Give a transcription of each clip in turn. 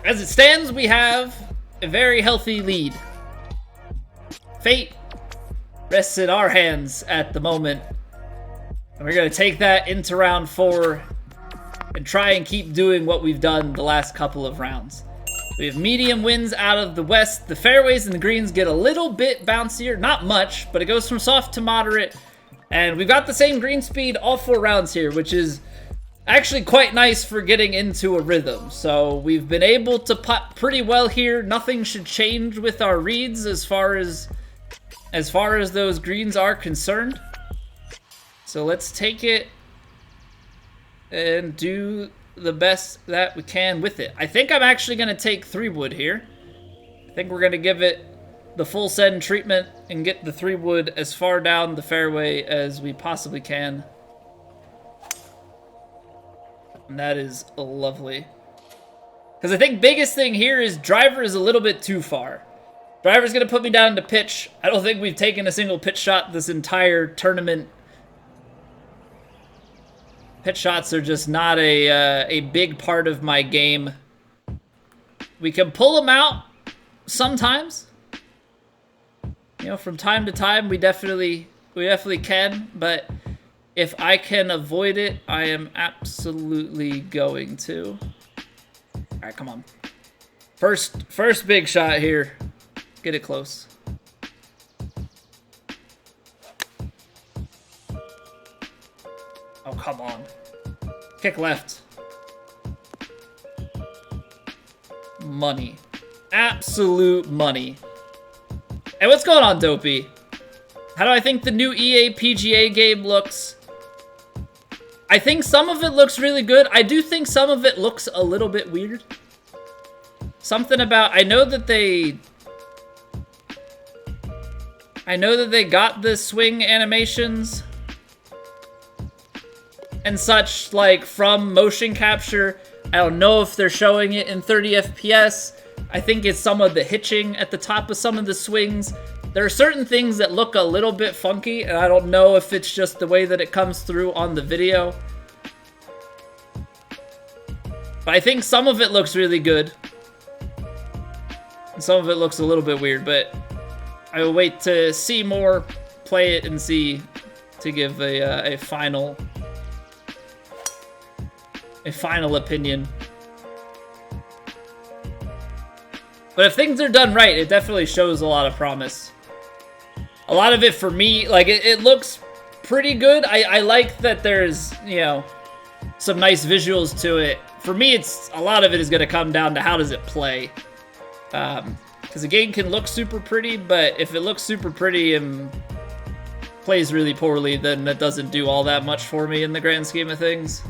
As it stands, we have a very healthy lead. Fate rests in our hands at the moment. And we're going to take that into round 4 and try and keep doing what we've done the last couple of rounds. We have medium winds out of the west. The fairways and the greens get a little bit bouncier. Not much, but it goes from soft to moderate. And we've got the same green speed all 4 rounds here, which is actually quite nice for getting into a rhythm. So we've been able to putt pretty well here. Nothing should change with our reads as far as those greens are concerned. So let's take it and do the best that we can with it. I think I'm actually going to take 3-wood here. I think we're going to give it the full send treatment and get the 3-wood as far down the fairway as we possibly can. And that is lovely. Because I think biggest thing here is driver is a little bit too far. Driver's going to put me down to pitch. I don't think we've taken a single pitch shot this entire tournament. Pitch shots are just not a big part of my game. We can pull them out sometimes. You know, from time to time, we definitely can. But if I can avoid it, I am absolutely going to. All right, come on. First big shot here. Get it close. Oh, come on. Kick left. Money. Absolute money. Hey, what's going on, Dopey? How do I think the new EA PGA game looks? I think some of it looks really good. I do think some of it looks a little bit weird. Something about... I know that they got the swing animations and such, like, from motion capture. I don't know if they're showing it in 30 FPS. I think it's some of the hitching at the top of some of the swings. There are certain things that look a little bit funky, and I don't know if it's just the way that it comes through on the video. But I think some of it looks really good. And some of it looks a little bit weird, but I will wait to see more, play it, and see to give a final opinion. But if things are done right, it definitely shows a lot of promise. A lot of it for me, like, it looks pretty good. I like that there's, you know, some nice visuals to it. For me, a lot of it is going to come down to how does it play. Because the game can look super pretty, but if it looks super pretty and plays really poorly, then that doesn't do all that much for me in the grand scheme of things.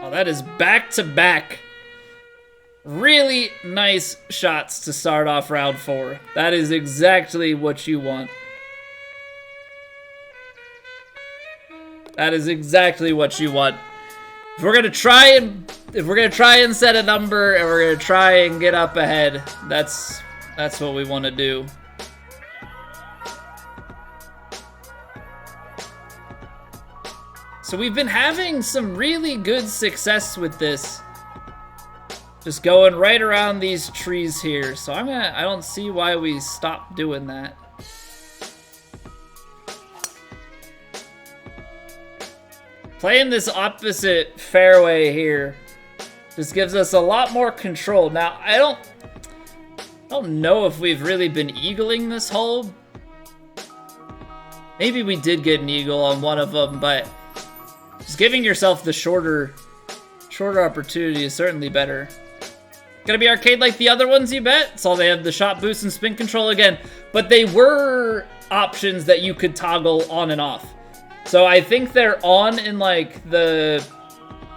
Oh, that is back-to-back. Really nice shots to start off round 4. That is exactly what you want. That is exactly what you want. If we're gonna try and set a number and we're gonna try and get up ahead, that's what we want to do. So we've been having some really good success with this. Just going right around these trees here. So I don't see why we stopped doing that. Playing this opposite fairway here just gives us a lot more control. Now, I don't know if we've really been eagling this hole. Maybe we did get an eagle on one of them, but just giving yourself the shorter opportunity is certainly better. Gonna be arcade like the other ones, you bet? So they have the shot boost and spin control again, but they were options that you could toggle on and off. So I think they're on in like the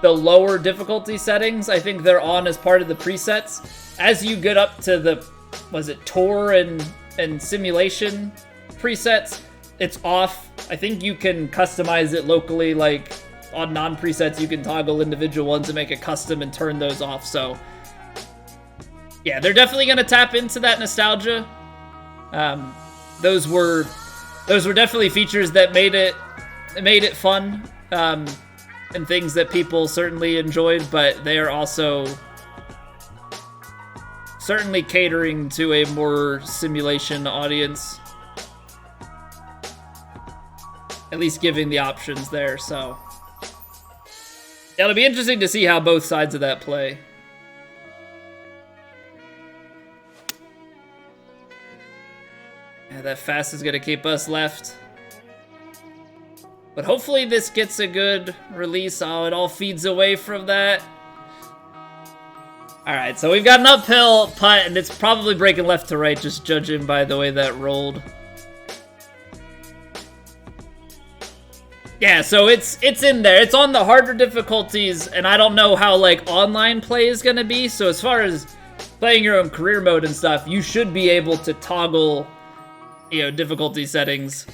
lower difficulty settings. I think they're on as part of the presets. As you get up to the, was it tour and simulation presets, it's off. I think you can customize it locally, like on non-presets, you can toggle individual ones and make a custom and turn those off. So yeah, they're definitely going to tap into that nostalgia. Those were definitely features that made it fun, and things that people certainly enjoyed, but they are also certainly catering to a more simulation audience. At least giving the options there, so yeah, it'll be interesting to see how both sides of that play. Yeah, that fast is gonna keep us left. But hopefully this gets a good release. Oh, it all feeds away from that. Alright, so we've got an uphill putt, and it's probably breaking left to right, just judging by the way that rolled. Yeah, so it's in there. It's on the harder difficulties, and I don't know how, like, online play is gonna be. So as far as playing your own career mode and stuff, you should be able to toggle, you know, difficulty settings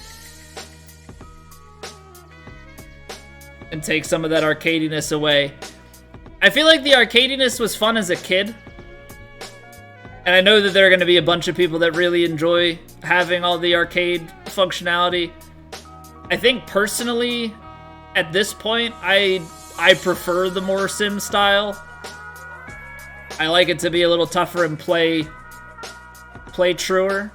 and take some of that arcadiness away. I feel like the arcadiness was fun as a kid, and I know that there are going to be a bunch of people that really enjoy having all the arcade functionality. I think personally, at this point, I prefer the more sim style. I like it to be a little tougher and play truer.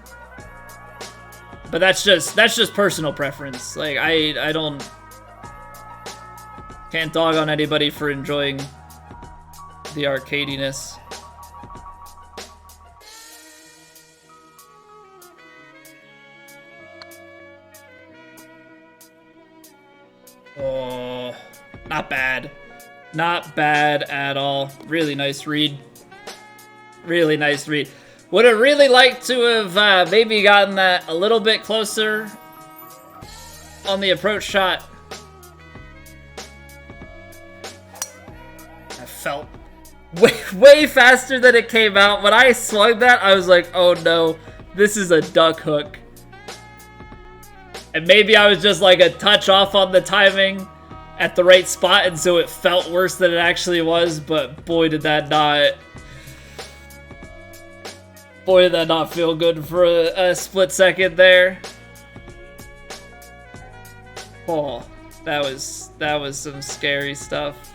But that's just personal preference. Like I can't dog on anybody for enjoying the arcadiness. Oh, not bad. Not bad at all. Really nice read. Really nice read. Would have really liked to have maybe gotten that a little bit closer on the approach shot. I felt way faster than it came out. When I swung that, I was like, oh no, this is a duck hook. And maybe I was just like a touch off on the timing at the right spot, and so it felt worse than it actually was, but boy did that not... Boy, did that not feel good for a split second there. Oh, that was some scary stuff.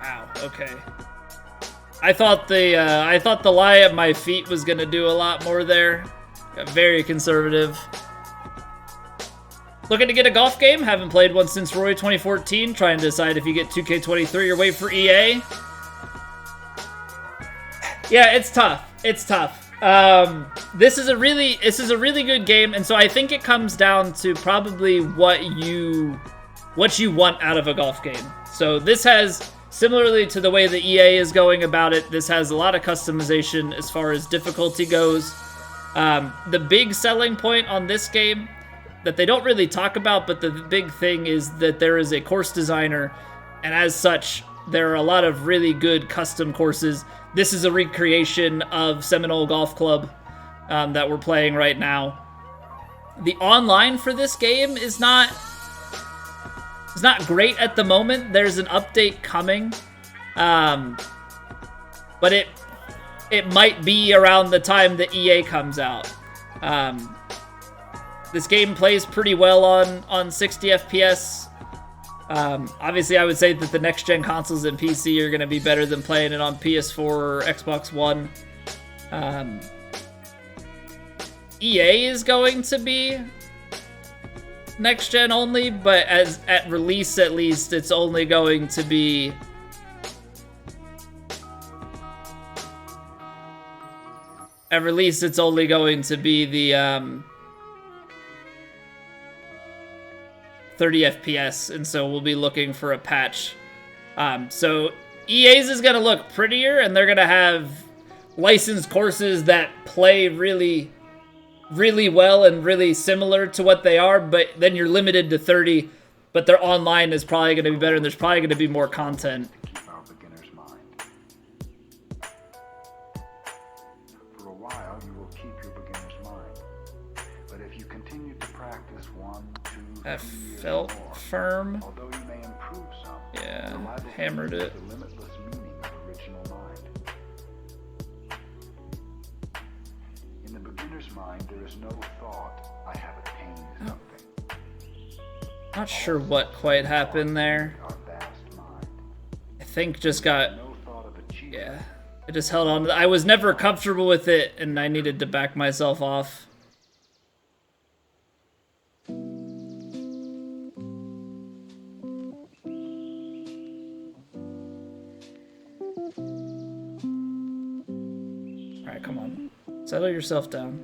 Wow. Okay. I thought the lie at my feet was gonna do a lot more there. Got very conservative. Looking to get a golf game? Haven't played one since Roy 2014. Trying to decide if you get 2K23 or wait for EA. Yeah, it's tough. It's tough. This is a really good game, and so I think it comes down to probably what you want out of a golf game. So this has, similarly to the way the EA is going about it, this has a lot of customization as far as difficulty goes. The big selling point on this game that they don't really talk about, but the big thing is that there is a course designer, and as such, there are a lot of really good custom courses. This is a recreation of Seminole Golf Club that we're playing right now. The online for this game is not great at the moment. There's an update coming, but it might be around the time the EA comes out. This game plays pretty well on 60 FPS. Obviously, I would say that the next-gen consoles and PC are going to be better than playing it on PS4 or Xbox One. EA is going to be next-gen only, but at release, at least, it's only going to be... At release, it's only going to be the... 30 FPS, and so we'll be looking for a patch. So EA's is going to look prettier, and they're going to have licensed courses that play really, really well and really similar to what they are, but then you're limited to 30, but their online is probably going to be better, and there's probably going to be more content. while, you will keep your beginner's mind. But if you continue to practice 1, 2, 3 That years felt or more, firm. although you may improve some, Yeah, you're liable to hammered lose it. the limitless meaning of original mind. In the beginner's mind, there is no thought, I have attained something. Not sure what quite happened there. Our vast mind. I think just got, No thought of achievement. yeah. I just held on. I was never comfortable with it, and I needed to back myself off. Alright, come on. Settle yourself down.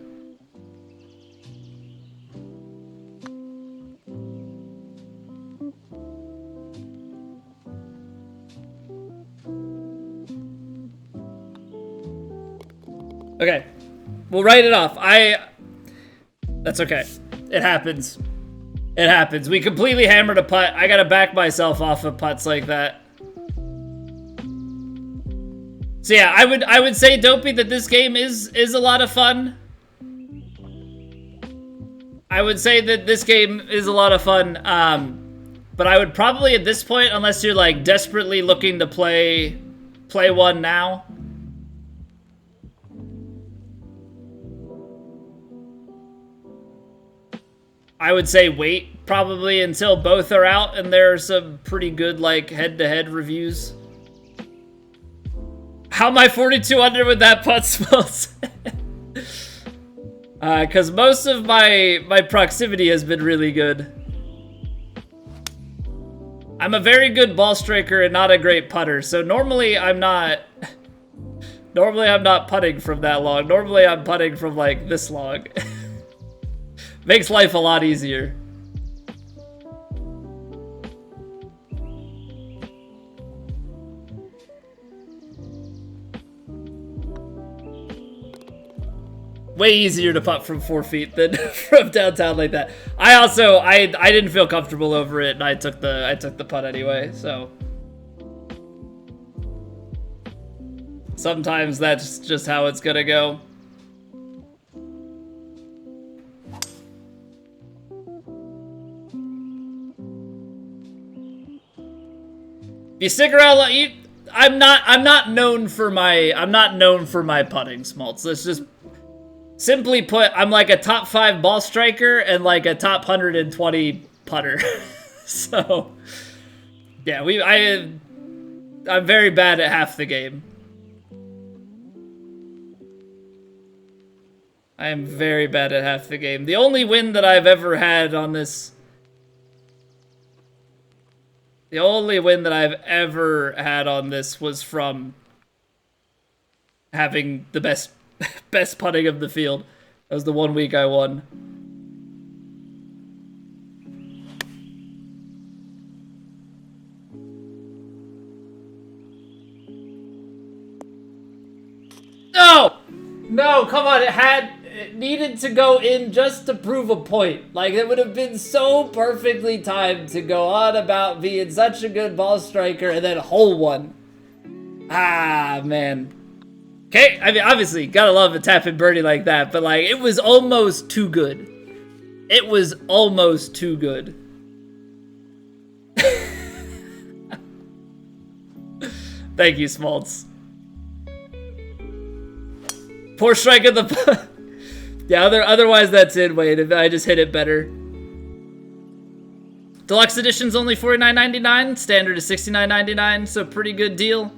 Okay, we'll write it off. That's okay. It happens. It happens. We completely hammered a putt. I gotta back myself off of putts like that. So yeah, I would say, Dopey, that this game is a lot of fun. I would say that this game is a lot of fun. But I would probably at this point, unless you're like desperately looking to play one now. I would say wait probably until both are out and there are some pretty good like head-to-head reviews. How my 42 under with that putt smells. Because most of my proximity has been really good. I'm a very good ball striker and not a great putter, so normally I'm not putting from that long. Normally I'm putting from like this long. Makes life a lot easier. Way easier to putt from 4 feet than from downtown like that. I didn't feel comfortable over it, and I took the putt anyway. So sometimes that's just how it's gonna go. You stick around. I'm not known for my putting, Smoltz. Let's just simply put, I'm like a top 5 ball striker and like a top 120 putter. So yeah, I'm very bad at half the game. I am very bad at half the game. The only win that I've ever had on this. The only win that I've ever had on this was from having the best putting of the field. That was the 1 week I won. No! No, come on, it needed to go in just to prove a point. Like, it would have been so perfectly timed to go on about being such a good ball striker and then hole one. Ah, man. Okay, I mean, obviously, gotta love a tap-in birdie like that, but, like, it was almost too good. It was almost too good. Thank you, Smoltz. Poor strike of the... Yeah, otherwise that's in, Wade. If I just hit it better. Deluxe edition's only $49.99. Standard is $69.99, so pretty good deal.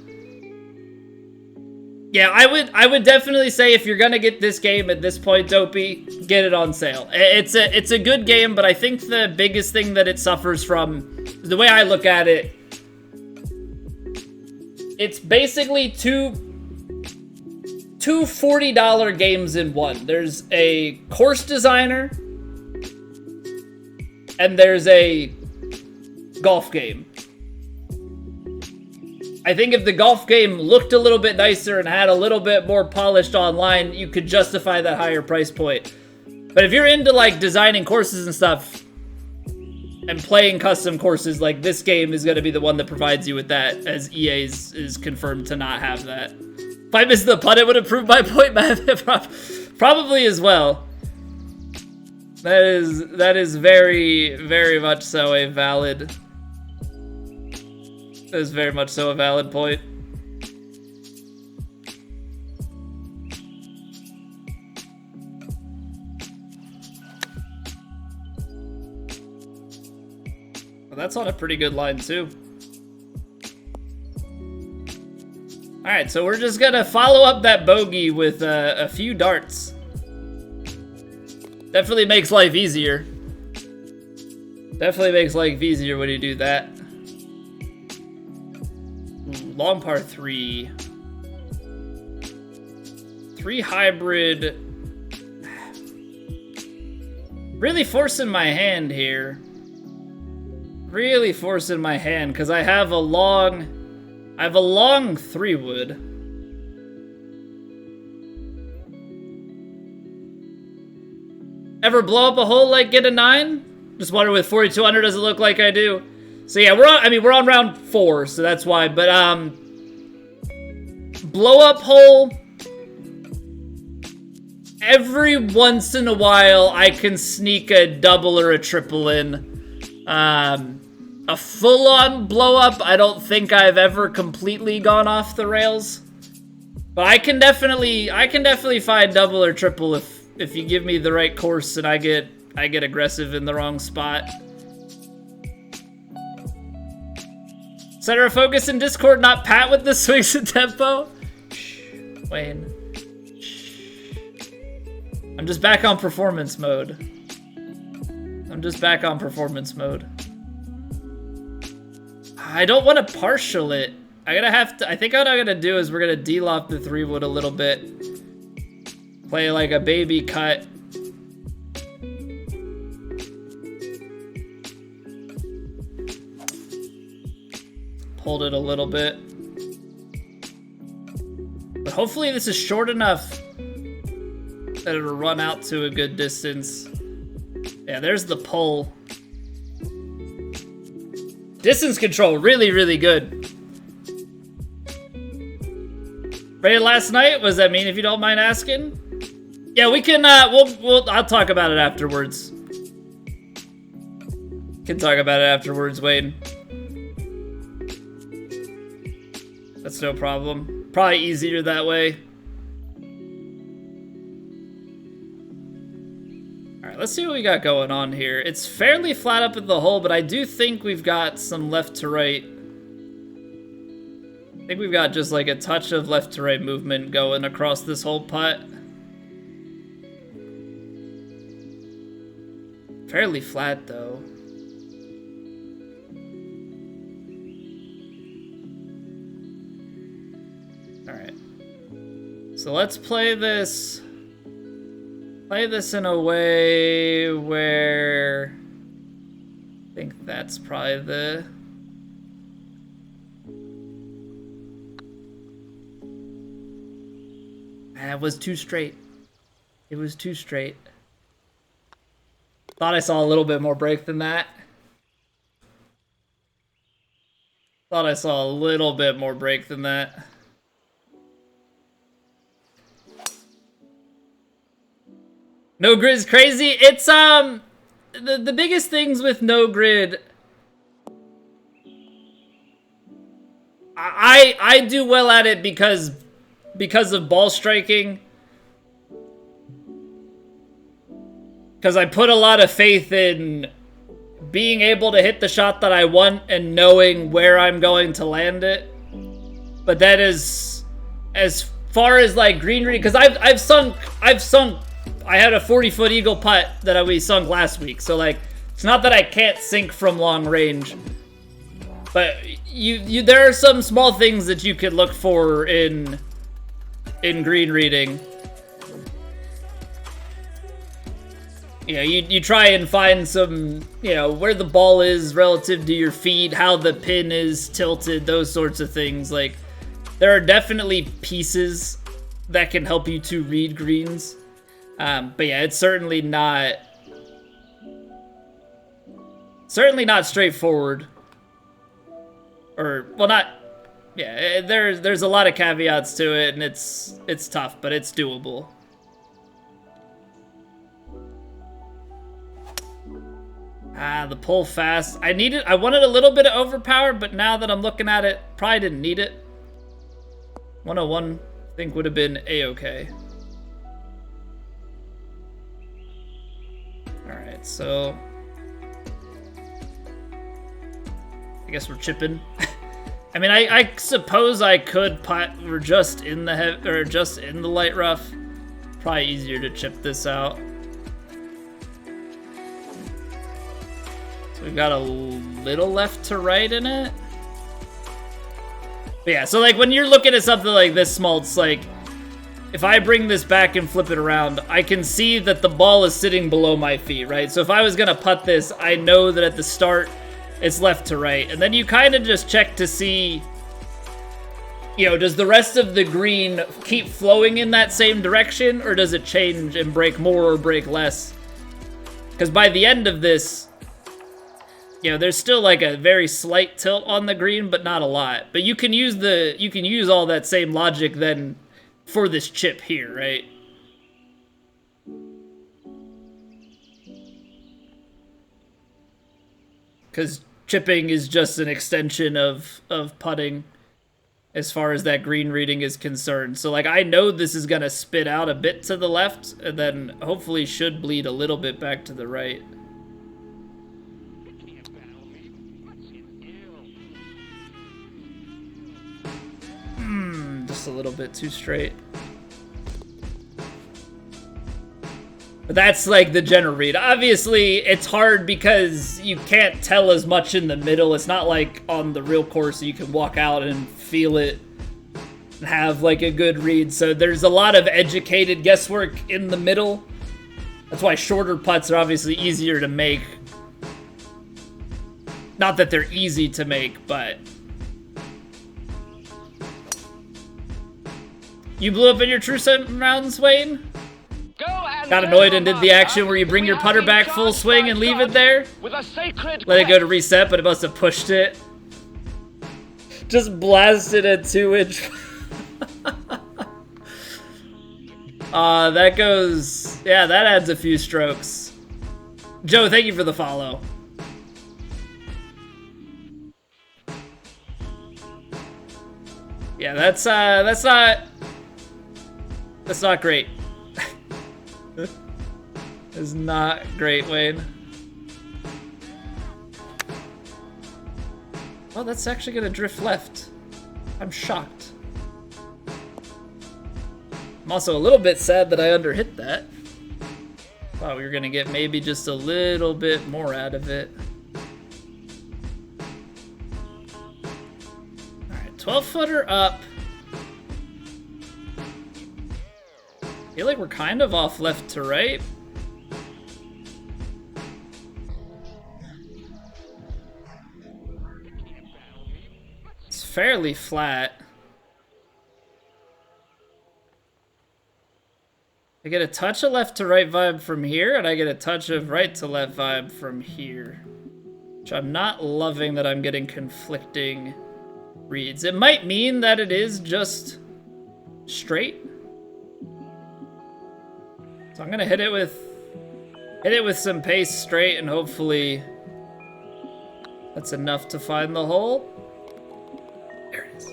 Yeah, I would definitely say if you're gonna get this game at this point, Dopey, get it on sale. It's a good game, but I think the biggest thing that it suffers from, the way I look at it, it's basically two $40 games in one. There's a course designer, and there's a golf game. I think if the golf game looked a little bit nicer and had a little bit more polished online, you could justify that higher price point. But if you're into like designing courses and stuff and playing custom courses, like this game is going to be the one that provides you with that, as EA is confirmed to not have that. If I missed the putt, it would improve my point math. Probably as well. That is very, very much so a valid. That is very much so a valid point. Well, that's on a pretty good line too. All right, so we're just gonna follow up that bogey with a few darts. Definitely makes life easier. Definitely makes life easier when you do that. Ooh, long par 3. 3 hybrid. Really forcing my hand here. Really forcing my hand because I have a long 3-wood. Ever blow up a hole like get a 9? Just wonder with 4,200 does it look like I do? So yeah, we're on round 4, so that's why. But blow up hole. Every once in a while, I can sneak a double or a triple in. A full-on blow-up, I don't think I've ever completely gone off the rails. But I can definitely find double or triple if you give me the right course and I get aggressive in the wrong spot. Center of focus in Discord, not Pat with the swings and tempo. Shh, Wayne. Shh. I'm just back on performance mode. I don't want to partial it. I think what I'm gonna do is we're gonna de-lop the 3-wood a little bit. Play like a baby cut. Hold it a little bit. But hopefully this is short enough that it'll run out to a good distance. Yeah, there's the pull. Distance control, really, really good. Rated last night? What does that mean, if you don't mind asking? Yeah, we can, I'll talk about it afterwards. Can talk about it afterwards, Wade. That's no problem. Probably easier that way. Alright, let's see what we got going on here. It's fairly flat up at the hole, but I do think we've got some left to right. I think we've got just like a touch of left to right movement going across this whole putt. Fairly flat though. Alright. So let's play this. Play this in a way where I think that's probably the. It was too straight. It was too straight. Thought I saw a little bit more break than that. Thought I saw a little bit more break than that. No grid's crazy. It's the biggest things with no grid. I do well at it because of ball striking. Because I put a lot of faith in being able to hit the shot that I want and knowing where I'm going to land it. But that is as far as like green reading, because I've sunk. I had a 40-foot eagle putt that we sunk last week, so like it's not that I can't sink from long range, but there are some small things that you could look for in green reading. You know, you try and find some, you know, where the ball is relative to your feet, how the pin is tilted, those sorts of things. Like, there are definitely pieces that can help you to read greens. But yeah, it's certainly not straightforward. Or, well, Yeah, there's a lot of caveats to it, and it's tough, but it's doable. Ah, the pull fast. I wanted a little bit of overpower, but now that I'm looking at it, probably didn't need it. 101, I think, would have been a-okay. Alright, so I guess we're chipping. I mean, I suppose I could putt. We're just in the just in the light rough. Probably easier to chip this out. So we've got a little left to right in it. But yeah, so like when you're looking at something like this small, it's like if I bring this back and flip it around, I can see that the ball is sitting below my feet, right? So if I was gonna putt this, I know that at the start it's left to right. And then you kind of just check to see, you know, does the rest of the green keep flowing in that same direction, or does it change and break more or break less? Because by the end of this, you know, there's still like a very slight tilt on the green, but not a lot. But you can use all that same logic then for this chip here, right? Because chipping is just an extension of putting as far as that green reading is concerned. So like I know this is gonna spit out a bit to the left and then hopefully should bleed a little bit back to the right. Just a little bit too straight. But that's like the general read. Obviously, it's hard because you can't tell as much in the middle. It's not like on the real course you can walk out and feel it and have like a good read. So there's a lot of educated guesswork in the middle. That's why shorter putts are obviously easier to make. Not that they're easy to make, but you blew up in your True Sim rounds, Wayne? Got annoyed and did the action where you bring your putter back full swing and leave it there? Let it go to reset, but it must have pushed it. Just blasted a 2-inch. That goes... Yeah, that adds a few strokes. Joe, thank you for the follow. Yeah, that's not great. It's not great, Wayne. Oh, that's actually gonna drift left. I'm shocked. I'm also a little bit sad that I underhit that. Thought we were gonna get maybe just a little bit more out of it. Alright, 12-footer up. I feel like we're kind of off left to right. It's fairly flat. I get a touch of left to right vibe from here, and I get a touch of right to left vibe from here. Which I'm not loving that I'm getting conflicting reads. It might mean that it is just straight. So I'm gonna hit it with some pace straight, and hopefully that's enough to find the hole. There it is.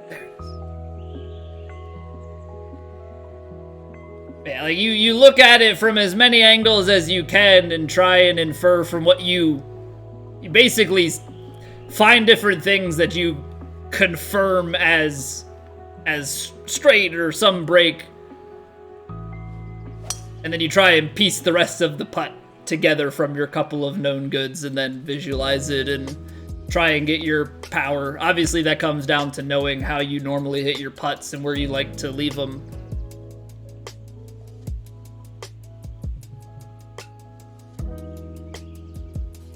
There it is. Yeah, like you look at it from as many angles as you can and try and infer from what you basically find different things that you confirm as straight or some break. And then you try and piece the rest of the putt together from your couple of known goods and then visualize it and try and get your power. Obviously, that comes down to knowing how you normally hit your putts and where you like to leave them.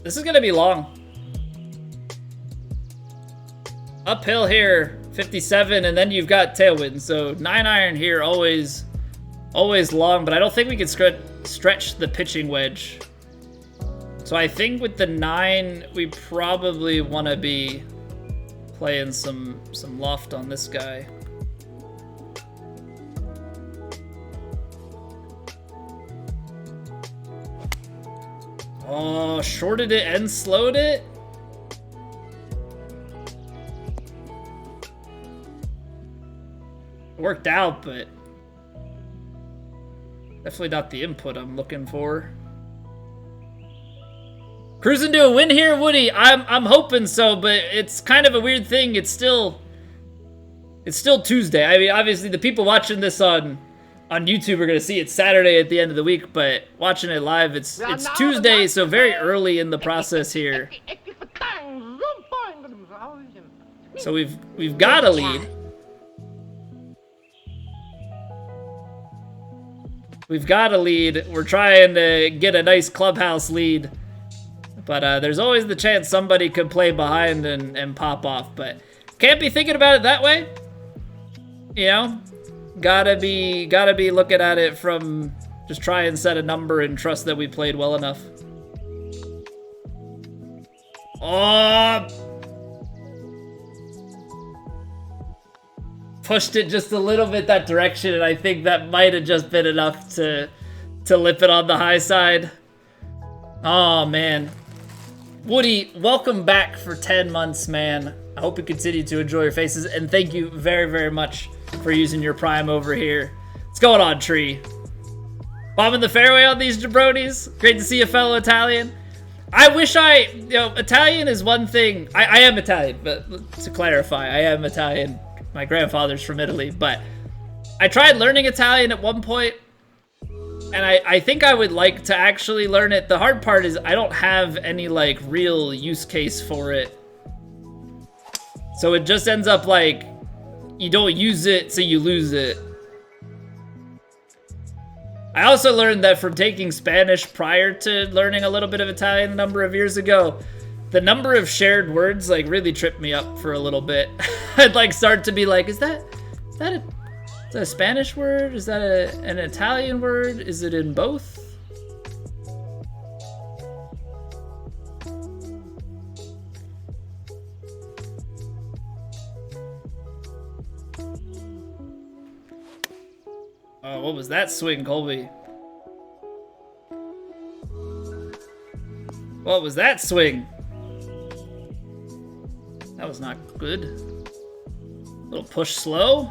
This is going to be long. Uphill here, 57, and then you've got tailwind. So 9-iron here, always long, but I don't think we can stretch the pitching wedge. So I think with the 9, we probably want to be playing some loft on this guy. Oh, shorted it and slowed it? Worked out, but definitely not the input I'm looking for. Cruising to a win here, Woody. I'm hoping so, but it's kind of a weird thing. It's still Tuesday. I mean, obviously the people watching this on YouTube are gonna see it Saturday at the end of the week, but watching it live, it's Tuesday, so very early in the process here. So we've got a lead. We've got a lead. We're trying to get a nice clubhouse lead. But there's always the chance somebody could play behind and pop off. But can't be thinking about it that way. You know? Gotta be looking at it from just try and set a number and trust that we played well enough. Oh! Pushed it just a little bit that direction, and I think that might have just been enough to lip it on the high side. Oh, man. Woody, welcome back for 10 months, man. I hope you continue to enjoy your faces, and thank you very, very much for using your Prime over here. What's going on, Tree? Bombing the fairway on these jabronis. Great to see a fellow Italian. I wish Italian is one thing. I am Italian, but to clarify, I am Italian. My grandfather's from Italy, but I tried learning Italian at one point, and I think I would like to actually learn it. The hard part is I don't have any, like, real use case for it. So it just ends up like, you don't use it, so you lose it. I also learned that from taking Spanish prior to learning a little bit of Italian a number of years ago, the number of shared words like really tripped me up for a little bit. I'd like start to be like, is that a Spanish word? Is that an Italian word? Is it in both? Oh, what was that swing, Colby? What was that swing? That was not good. Little push slow.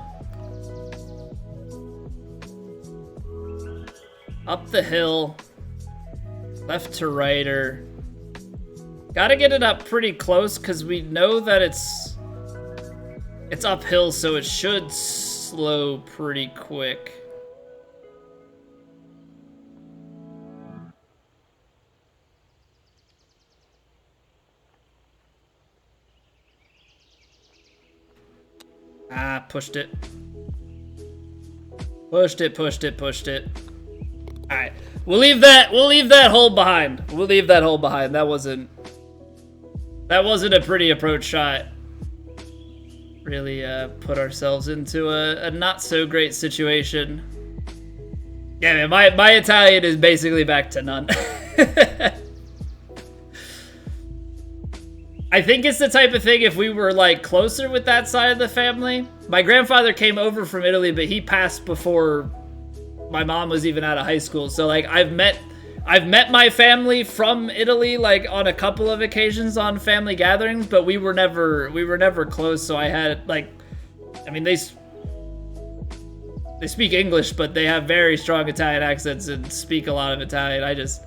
Up the hill. Left to righter. Gotta get it up pretty close because we know that it's uphill, so it should slow pretty quick. Ah, pushed it. Pushed it. Alright. We'll leave that hole behind. That wasn't a pretty approach shot. Really put ourselves into a not so great situation. Yeah, man, my Italian is basically back to none. I think it's the type of thing if we were like closer with that side of the family. My grandfather came over from Italy, but he passed before my mom was even out of high school. So like I've met my family from Italy like on a couple of occasions on family gatherings, but we were never close. So I had like, I mean they speak English, but they have very strong Italian accents and speak a lot of Italian. I just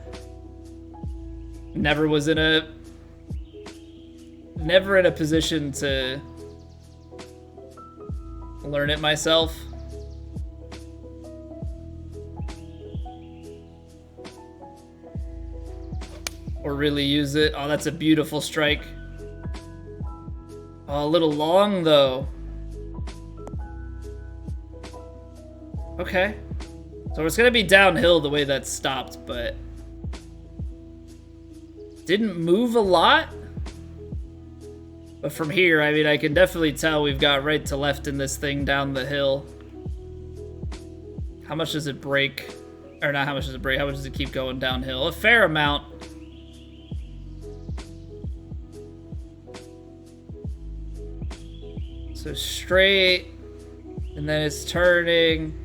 never was in a position to learn it myself. Or really use it. Oh, that's a beautiful strike. Oh, a little long though. Okay. So it's gonna be downhill the way that stopped, but didn't move a lot. But from here, I mean, I can definitely tell we've got right to left in this thing down the hill. How much does it break? Or not how much does it break? How much does it keep going downhill? A fair amount. So straight, and then it's turning.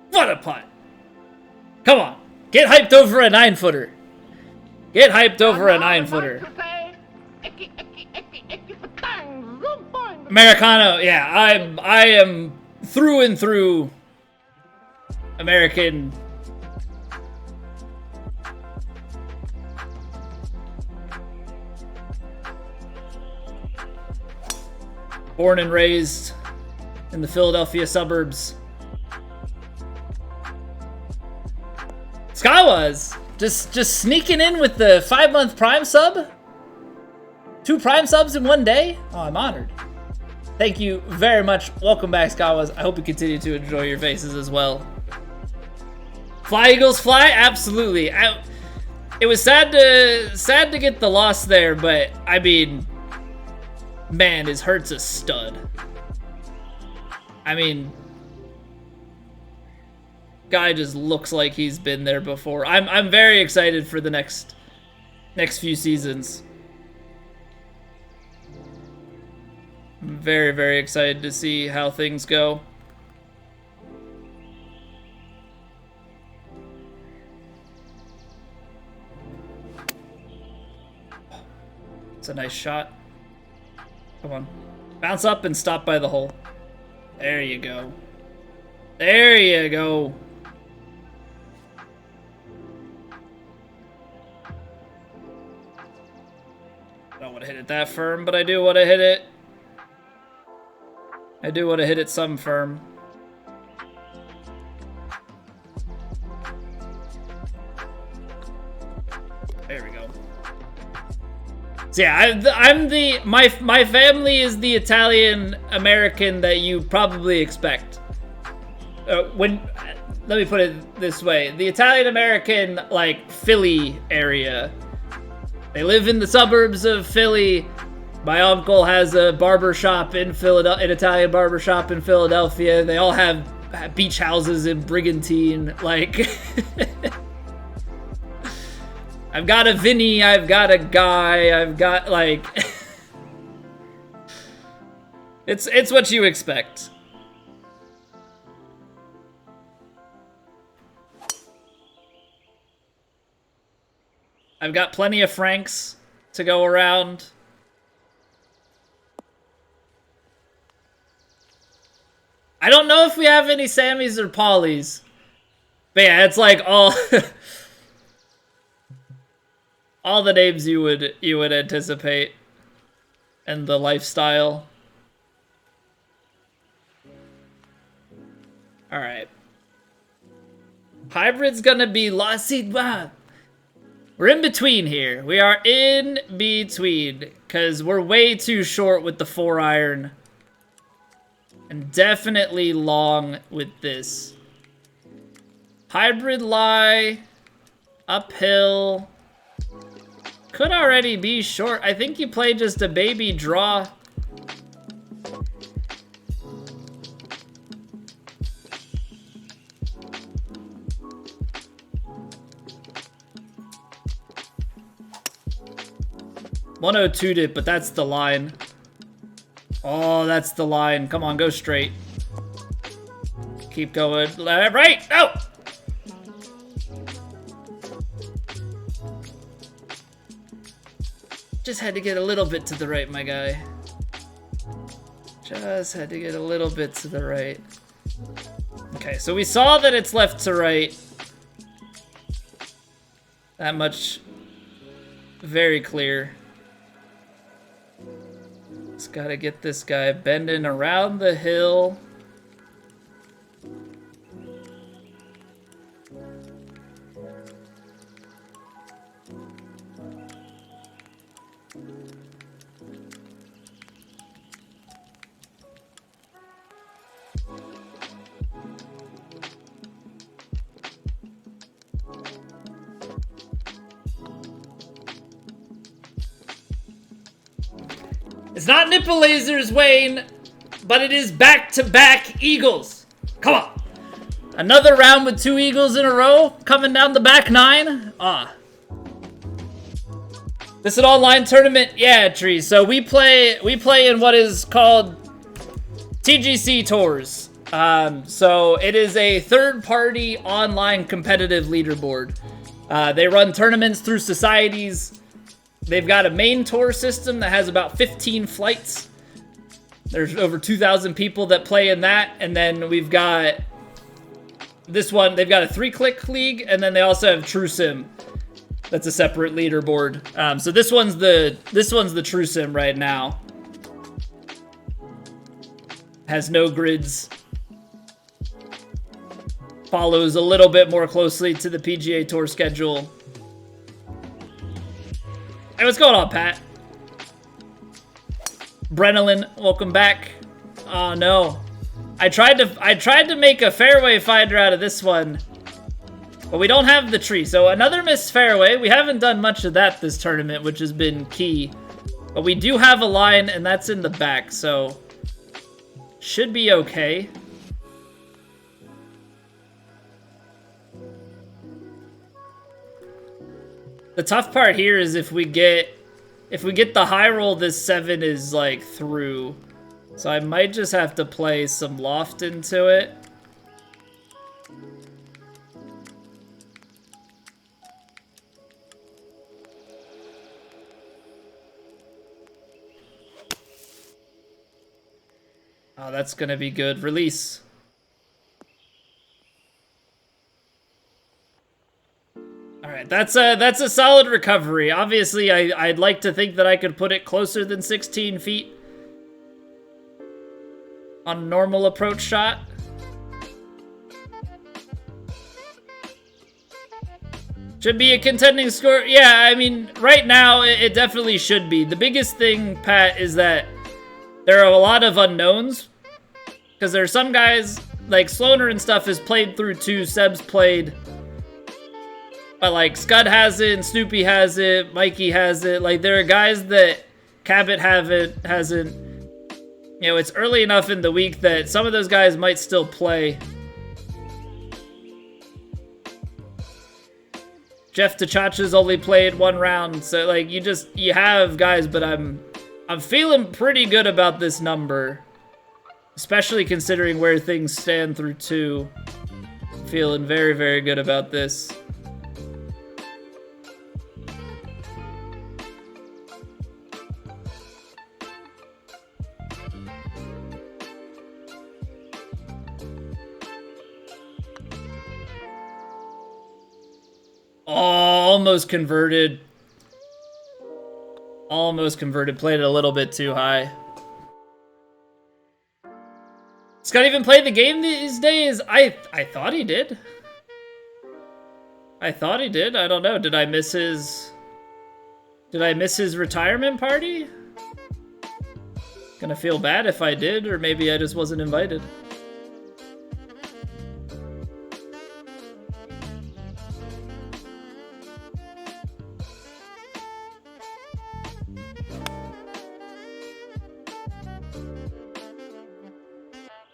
What a putt! Come on, get hyped over a 9-footer. Get hyped over a 9-footer. Americano, yeah, I am through and through American. Born and raised in the Philadelphia suburbs. Skawas just sneaking in with the 5-month Prime sub. 2 Prime subs in one day. Oh, I'm honored. Thank you very much. Welcome back, Skawas. I hope you continue to enjoy your faces as well. Fly Eagles fly, absolutely. It was sad to get the loss there, but I mean, man, his Hurt's a stud. I mean, guy just looks like he's been there before. I'm very excited for the next few seasons. I'm very, very excited to see how things go. It's a nice shot. Come on. Bounce up and stop by the hole. There you go. There you go. I don't want to hit it that firm, but I do want to hit it. I do want to hit it some firm. There we go. So yeah, my family is the Italian American that you probably expect. Let me put it this way: the Italian American, like Philly area. They live in the suburbs of Philly. My uncle has a barber shop in Philadelphia, an Italian barber shop in Philadelphia. They all have beach houses in Brigantine. Like, I've got a Vinny, I've got a Guy, I've got like, it's what you expect. I've got plenty of Franks to go around. I don't know if we have any Sammys or Paulies. But yeah, it's like all all the names you would anticipate and the lifestyle. All right. Hybrid's gonna be lost. We're in between here. We are in between because we're way too short with the 4-iron. And definitely long with this. Hybrid lie. Uphill. Could already be short. I think you played just a baby draw. .102'd it, but that's the line. Oh, that's the line. Come on, go straight. Keep going. Right! No! Just had to get a little bit to the right, my guy. Just had to get a little bit to the right. Okay, so we saw that it's left to right. That much very clear. Just gotta get this guy bending around the hill. It's not nipple lasers, Wayne, but it is back-to-back eagles. Come on. Another round with 2 eagles in a row coming down the back 9. This is an online tournament? Yeah, Tree. So we play in what is called TGC Tours. So it is a third-party online competitive leaderboard. They run tournaments through societies. They've got a main tour system that has about 15 flights. There's over 2,000 people that play in that, and then we've got this one. They've got a 3-click league, and then they also have True Sim. That's a separate leaderboard. So this one's the True Sim right now. Has no grids. Follows a little bit more closely to the PGA Tour schedule. Hey, what's going on, Pat? Brennan, welcome back. Oh no, I tried to make a fairway finder out of this one, but we don't have the tree. So another missed fairway. We haven't done much of that this tournament, which has been key. But we do have a line, and that's in the back, so should be okay. The tough part here is if we get the high roll, this 7 is like through. So I might just have to play some loft into it. Oh, that's gonna be good. Release. Alright, that's a solid recovery. Obviously, I'd like to think that I could put it closer than 16 feet on a normal approach shot. Should be a contending score. Yeah, I mean, right now, it definitely should be. The biggest thing, Pat, is that there are a lot of unknowns. Because there are some guys, like Sloaner and stuff, has played through 2. Seb's played. But like Scud has it, and Snoopy has it, Mikey has it. Like there are guys that Cabot hasn't. You know, it's early enough in the week that some of those guys might still play. Jeff Tachacha's only played 1 round, so like you have guys, but I'm feeling pretty good about this number, especially considering where things stand through 2. Feeling very, very good about this. Almost converted. Almost converted. Played it a little bit too high. Scott even played the game these days? I thought he did. I thought he did. I don't know. Did I miss his retirement party? Gonna feel bad if I did, or maybe I just wasn't invited.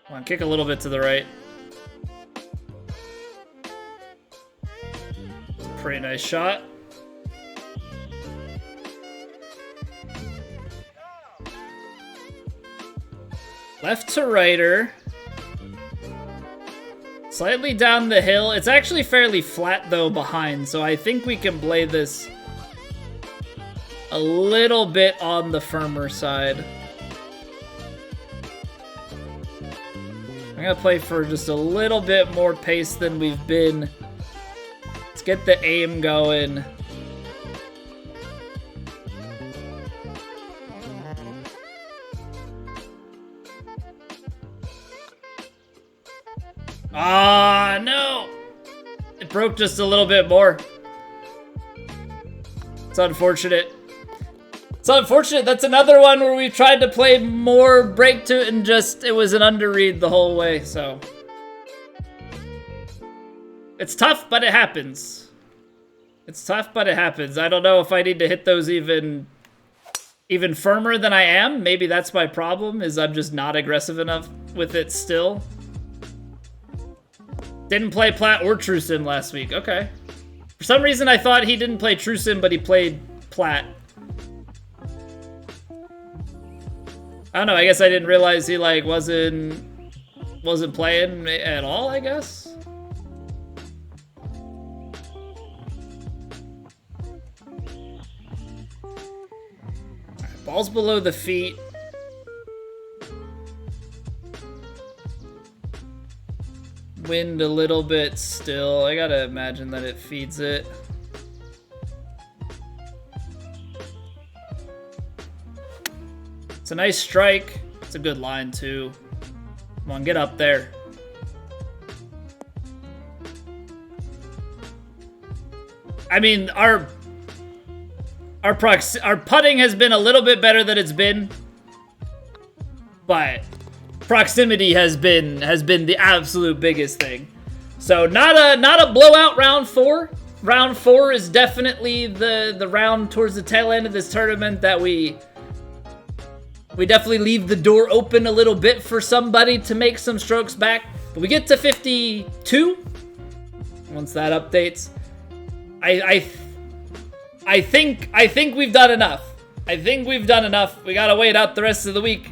Come on, kick a little bit to the right. Pretty nice shot. Left to righter. Slightly down the hill. It's actually fairly flat though behind, so I think we can play this a little bit on the firmer side. I'm gonna play for just a little bit more pace than we've been. Let's get the aim going. Ah, no! It broke just a little bit more. It's unfortunate. It's unfortunate. That's another one where we tried to play more break to it and just, it was an underread the whole way, so. It's tough, but it happens. It's tough, but it happens. I don't know if I need to hit those even even firmer than I am. Maybe that's my problem, is I'm just not aggressive enough with it still. Didn't play Plat or True Sim last week. Okay. For some reason, I thought he didn't play True Sim, but he played Plat. I don't know. I guess I didn't realize he like wasn't playing at all, I guess. Right, ball's below the feet. Wind a little bit still. I gotta imagine that it feeds it. It's a nice strike. It's a good line too. Come on, get up there. I mean, our putting has been a little bit better than it's been, but proximity has been the absolute biggest thing. So not a blowout round 4. Round 4 is definitely the round towards the tail end of this tournament that we definitely leave the door open a little bit for somebody to make some strokes back. But we get to 52 once that updates. I think we've done enough. I think we've done enough. We gotta wait out the rest of the week.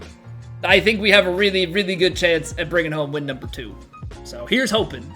I think we have a really, really good chance at bringing home win number 2. So here's hoping.